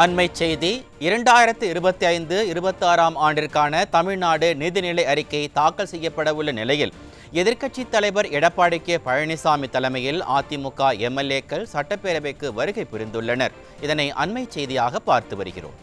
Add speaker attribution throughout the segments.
Speaker 1: அண்மை செய்தி 2025-26 ஆண்டிற்கான தமிழ்நாடு நிதிநிலை அறிக்கை தாக்கல் செய்யப்பட உள்ள நிலையில் எதிர்க்கட்சித் தலைவர் எடப்பாடி கே பழனிசாமி தலைமையில் அதிமுக எம்எல்ஏக்கள் சட்டப்பேரவைக்கு வருகை புரிந்துள்ளனர். இதனை அண்மை செய்தியாக பார்த்து வருகிறோம்.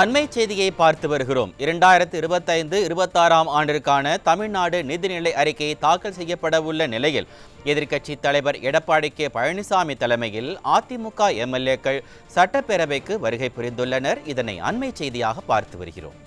Speaker 1: அண்மை செய்தியை பார்த்து வருகிறோம். 2025-26 ஆண்டிற்கான தமிழ்நாடு நிதிநிலை அறிக்கை தாக்கல் செய்யப்பட உள்ள நிலையில் எதிர்க்கட்சித் தலைவர் எடப்பாடி கே பழனிசாமி தலைமையில் அதிமுக எம்எல்ஏக்கள் சட்டப்பேரவைக்கு வருகை புரிந்துள்ளனர். இதனை அண்மை செய்தியாக பார்த்து வருகிறோம்.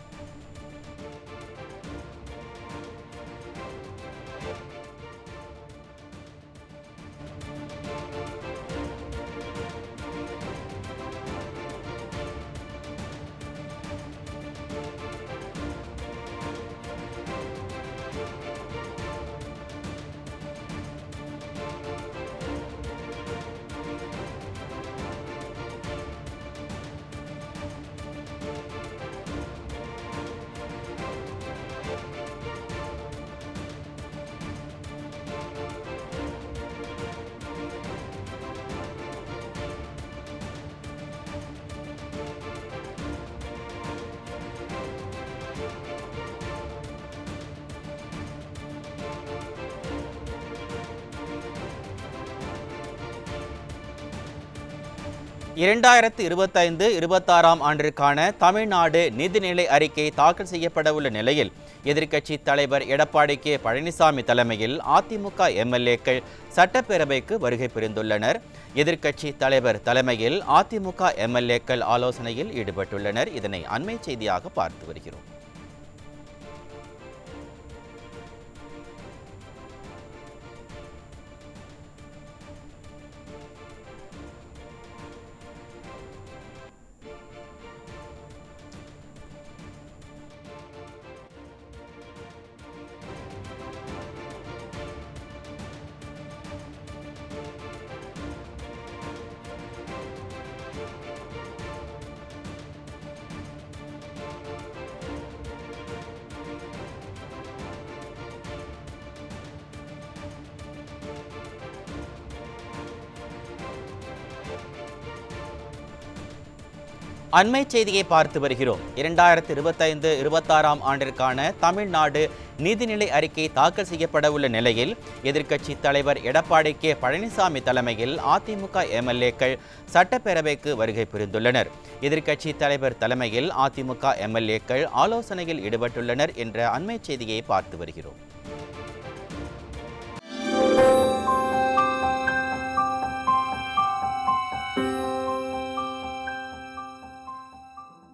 Speaker 1: இரண்டாயிரத்து 25-26 ஆண்டிற்கான தமிழ்நாடு நிதிநிலை அறிக்கை தாக்கல் செய்யப்பட உள்ள நிலையில் எதிர்க்கட்சித் தலைவர் எடப்பாடி கே பழனிசாமி தலைமையில் அதிமுக எம்எல்ஏக்கள் சட்டப்பேரவைக்கு வருகை புரிந்துள்ளனர். எதிர்க்கட்சித் தலைவர் தலைமையில் அதிமுக எம்எல்ஏக்கள் ஆலோசனையில் ஈடுபட்டுள்ளனர். இதனை அண்மை செய்தியாக பார்த்து வருகிறோம். அண்மை செய்தியை பார்த்து வருகிறோம். 2025-26 ஆண்டிற்கான தமிழ்நாடு நிதிநிலை அறிக்கை தாக்கல் செய்யப்பட உள்ள நிலையில் எதிர்க்கட்சித் தலைவர் எடப்பாடி கே பழனிசாமி தலைமையில் அதிமுக எம்எல்ஏக்கள் சட்டப்பேரவைக்கு வருகை புரிந்துள்ளனர். எதிர்க்கட்சித் தலைவர் தலைமையில் அதிமுக எம்எல்ஏக்கள் ஆலோசனையில் ஈடுபட்டுள்ளனர் என்ற அண்மை செய்தியை பார்த்து வருகிறோம்.